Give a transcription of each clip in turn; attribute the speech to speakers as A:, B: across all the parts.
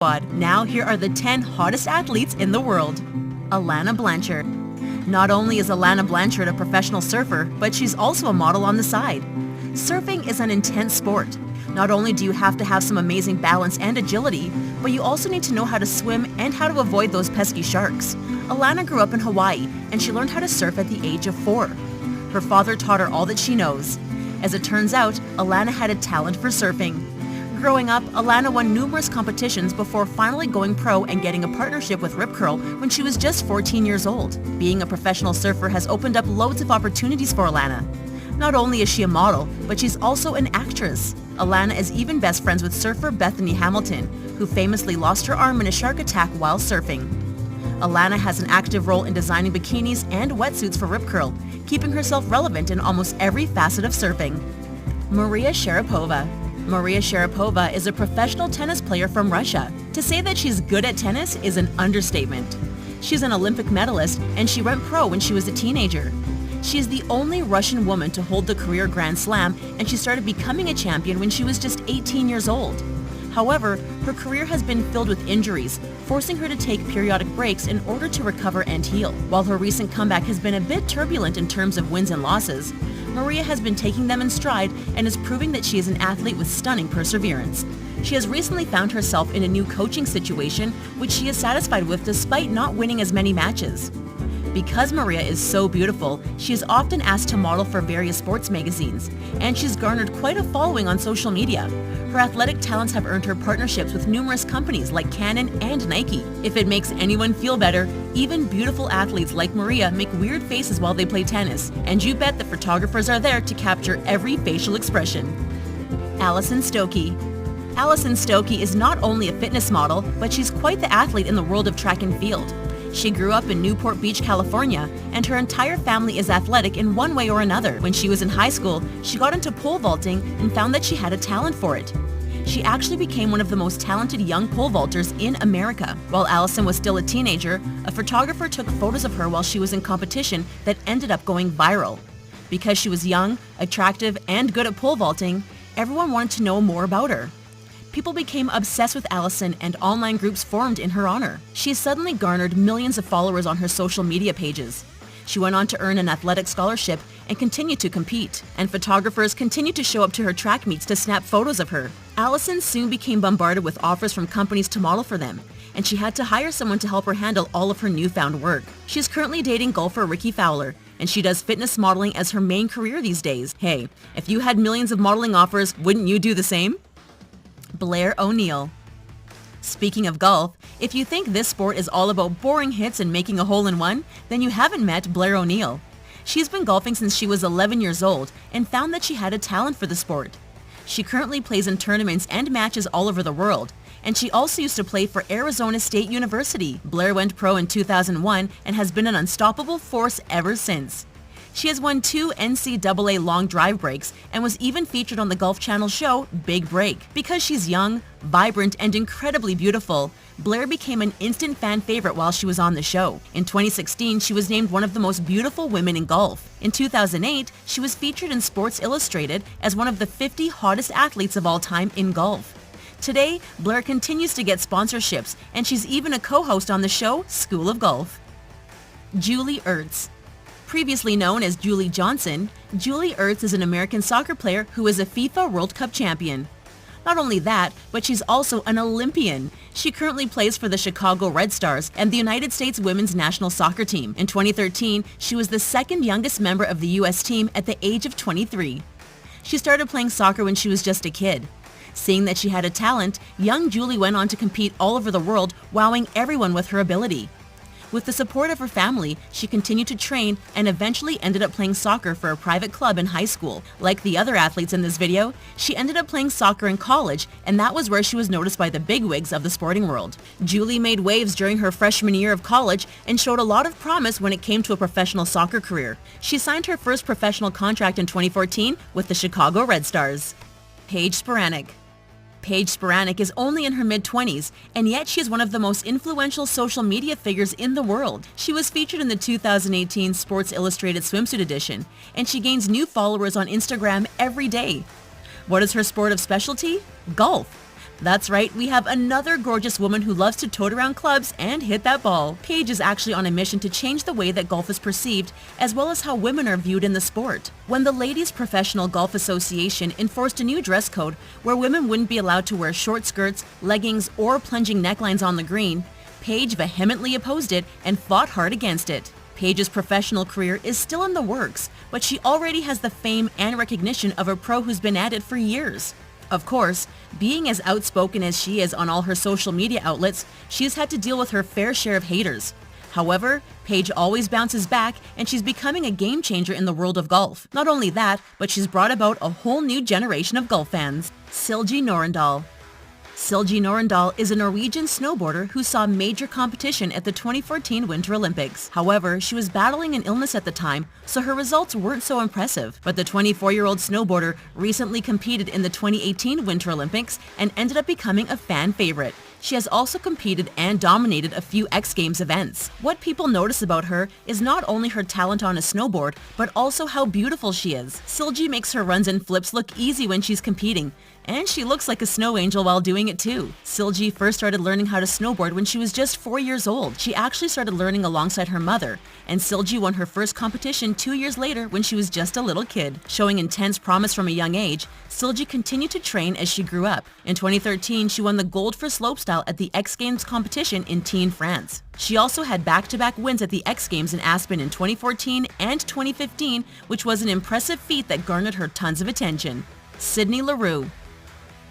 A: Squad. Now here are the 10 hottest athletes in the world. Alana Blanchard. Not only is Alana Blanchard a professional surfer, but she's also a model on the side. Surfing is an intense sport. Not only do you have to have some amazing balance and agility, but you also need to know how to swim and how to avoid those pesky sharks. Alana grew up in Hawaii, and she learned how to surf at the age of 4. Her father taught her all that she knows. As it turns out, Alana had a talent for surfing. Growing up, Alana won numerous competitions before finally going pro and getting a partnership with Rip Curl when she was just 14 years old. Being a professional surfer has opened up loads of opportunities for Alana. Not only is she a model, but she's also an actress. Alana is even best friends with surfer Bethany Hamilton, who famously lost her arm in a shark attack while surfing. Alana has an active role in designing bikinis and wetsuits for Rip Curl, keeping herself relevant in almost every facet of surfing. Maria Sharapova. Maria Sharapova is a professional tennis player from Russia. To say that she's good at tennis is an understatement. She's an Olympic medalist, and she went pro when she was a teenager. She is the only Russian woman to hold the career Grand Slam, and she started becoming a champion when she was just 18 years old. However, her career has been filled with injuries, forcing her to take periodic breaks in order to recover and heal. While her recent comeback has been a bit turbulent in terms of wins and losses, Maria has been taking them in stride and is proving that she is an athlete with stunning perseverance. She has recently found herself in a new coaching situation, which she is satisfied with despite not winning as many matches. Because Maria is so beautiful, she is often asked to model for various sports magazines, and she's garnered quite a following on social media. Her athletic talents have earned her partnerships with numerous companies like Canon and Nike. If it makes anyone feel better, even beautiful athletes like Maria make weird faces while they play tennis, and you bet the photographers are there to capture every facial expression. Alison Stokey. Alison Stokey is not only a fitness model, but she's quite the athlete in the world of track and field. She grew up in Newport Beach, California, and her entire family is athletic in one way or another. When she was in high school, she got into pole vaulting and found that she had a talent for it. She actually became one of the most talented young pole vaulters in America. While Allison was still a teenager, a photographer took photos of her while she was in competition that ended up going viral. Because she was young, attractive, and good at pole vaulting, everyone wanted to know more about her. People became obsessed with Allison, and online groups formed in her honor. She suddenly garnered millions of followers on her social media pages. She went on to earn an athletic scholarship and continued to compete, and photographers continued to show up to her track meets to snap photos of her. Allison soon became bombarded with offers from companies to model for them, and she had to hire someone to help her handle all of her newfound work. She's currently dating golfer Ricky Fowler, and she does fitness modeling as her main career these days. Hey, if you had millions of modeling offers, wouldn't you do the same? Blair O'Neill. Speaking of golf, if you think this sport is all about boring hits and making a hole-in-one, then you haven't met Blair O'Neill. She's been golfing since she was 11 years old and found that she had a talent for the sport. She currently plays in tournaments and matches all over the world, and she also used to play for Arizona State University. Blair went pro in 2001 and has been an unstoppable force ever since. She has won 2 NCAA long drive breaks and was even featured on the Golf Channel show Big Break. Because she's young, vibrant, and incredibly beautiful, Blair became an instant fan favorite while she was on the show. In 2016, she was named one of the most beautiful women in golf. In 2008, she was featured in Sports Illustrated as one of the 50 hottest athletes of all time in golf. Today, Blair continues to get sponsorships, and she's even a co-host on the show School of Golf. Julie Ertz. Previously known as Julie Johnson, Julie Ertz is an American soccer player who is a FIFA World Cup champion. Not only that, but she's also an Olympian. She currently plays for the Chicago Red Stars and the United States women's national soccer team. In 2013, she was the second youngest member of the U.S. team at the age of 23. She started playing soccer when she was just a kid. Seeing that she had a talent, young Julie went on to compete all over the world, wowing everyone with her ability. With the support of her family, she continued to train and eventually ended up playing soccer for a private club in high school. Like the other athletes in this video, she ended up playing soccer in college, and that was where she was noticed by the bigwigs of the sporting world. Julie made waves during her freshman year of college and showed a lot of promise when it came to a professional soccer career. She signed her first professional contract in 2014 with the Chicago Red Stars. Paige Spiranac. Paige Spiranac is only in her mid-20s, and yet she is one of the most influential social media figures in the world. She was featured in the 2018 Sports Illustrated swimsuit edition, and she gains new followers on Instagram every day. What is her sport of specialty? Golf. That's right, we have another gorgeous woman who loves to tote around clubs and hit that ball. Paige is actually on a mission to change the way that golf is perceived, as well as how women are viewed in the sport. When the Ladies Professional Golf Association enforced a new dress code where women wouldn't be allowed to wear short skirts, leggings, or plunging necklines on the green, Paige vehemently opposed it and fought hard against it. Paige's professional career is still in the works, but she already has the fame and recognition of a pro who's been at it for years. Of course, being as outspoken as she is on all her social media outlets, she's had to deal with her fair share of haters. However, Paige always bounces back, and she's becoming a game changer in the world of golf. Not only that, but she's brought about a whole new generation of golf fans. Silje Norendal. Silje Norendal is a Norwegian snowboarder who saw major competition at the 2014 Winter Olympics. However, she was battling an illness at the time, so her results weren't so impressive. But the 24-year-old snowboarder recently competed in the 2018 Winter Olympics and ended up becoming a fan favorite. She has also competed and dominated a few X Games events. What people notice about her is not only her talent on a snowboard, but also how beautiful she is. Silje makes her runs and flips look easy when she's competing, and she looks like a snow angel while doing it too. Silje first started learning how to snowboard when she was just 4 years old. She actually started learning alongside her mother, and Silje won her first competition 2 years later when she was just a little kid. Showing intense promise from a young age, Silje continued to train as she grew up. In 2013, she won the gold for slopestyle at the X Games competition in Tignes, France. She also had back-to-back wins at the X Games in Aspen in 2014 and 2015, which was an impressive feat that garnered her tons of attention. Sydney Leroux.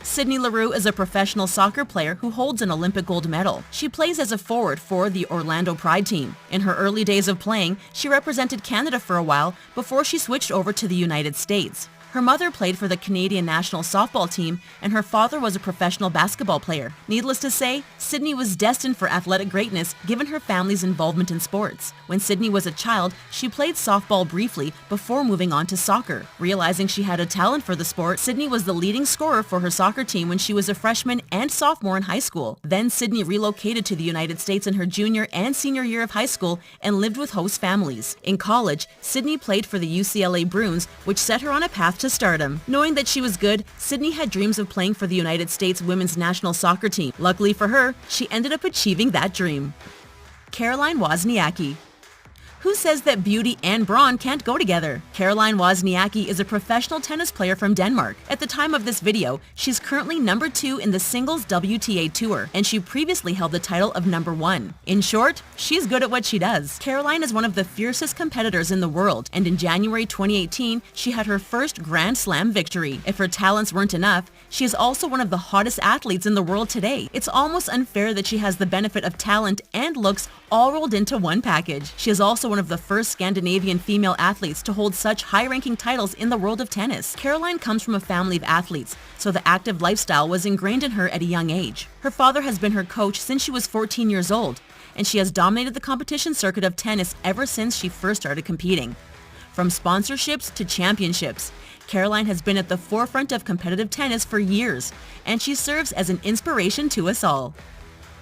A: Sydney Leroux is a professional soccer player who holds an Olympic gold medal. She plays as a forward for the Orlando Pride team. In her early days of playing, she represented Canada for a while before she switched over to the United States. Her mother played for the Canadian national softball team, and her father was a professional basketball player. Needless to say, Sydney was destined for athletic greatness given her family's involvement in sports. When Sydney was a child, she played softball briefly before moving on to soccer. Realizing she had a talent for the sport, Sydney was the leading scorer for her soccer team when she was a freshman and sophomore in high school. Then Sydney relocated to the United States in her junior and senior year of high school and lived with host families. In college, Sydney played for the UCLA Bruins, which set her on a path to stardom. Knowing that she was good, Sydney had dreams of playing for the United States women's national soccer team. Luckily for her, she ended up achieving that dream. Caroline Wozniacki. Who says that beauty and brawn can't go together? Caroline Wozniacki is a professional tennis player from Denmark. At the time of this video, she's currently number 2 in the singles WTA Tour, and she previously held the title of number 1. In short, she's good at what she does. Caroline is one of the fiercest competitors in the world, and in January 2018, she had her first Grand Slam victory. If her talents weren't enough, she is also one of the hottest athletes in the world today. It's almost unfair that she has the benefit of talent and looks all rolled into one package. She is also one of the first Scandinavian female athletes to hold such high-ranking titles in the world of tennis. Caroline comes from a family of athletes, so the active lifestyle was ingrained in her at a young age. Her father has been her coach since she was 14 years old, and she has dominated the competition circuit of tennis ever since she first started competing. From sponsorships to championships, Caroline has been at the forefront of competitive tennis for years, and she serves as an inspiration to us all.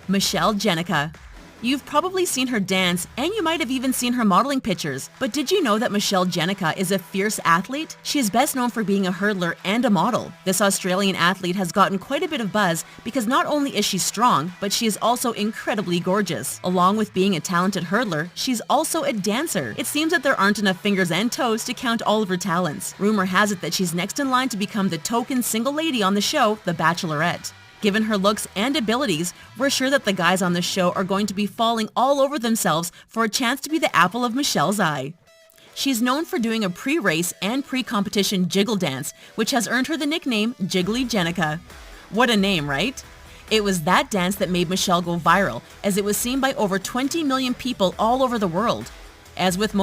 A: Michelle Jenica. You've probably seen her dance, and you might have even seen her modeling pictures. But did you know that Michelle Jenica is a fierce athlete? She is best known for being a hurdler and a model. This Australian athlete has gotten quite a bit of buzz because not only is she strong, but she is also incredibly gorgeous. Along with being a talented hurdler, she's also a dancer. It seems that there aren't enough fingers and toes to count all of her talents. Rumor has it that she's next in line to become the token single lady on the show, The Bachelorette. Given her looks and abilities, we're sure that the guys on the show are going to be falling all over themselves for a chance to be the apple of Michelle's eye. She's known for doing a pre-race and pre-competition jiggle dance, which has earned her the nickname Jiggly Jenica. What a name, right? It was that dance that made Michelle go viral, as it was seen by over 20 million people all over the world. As with most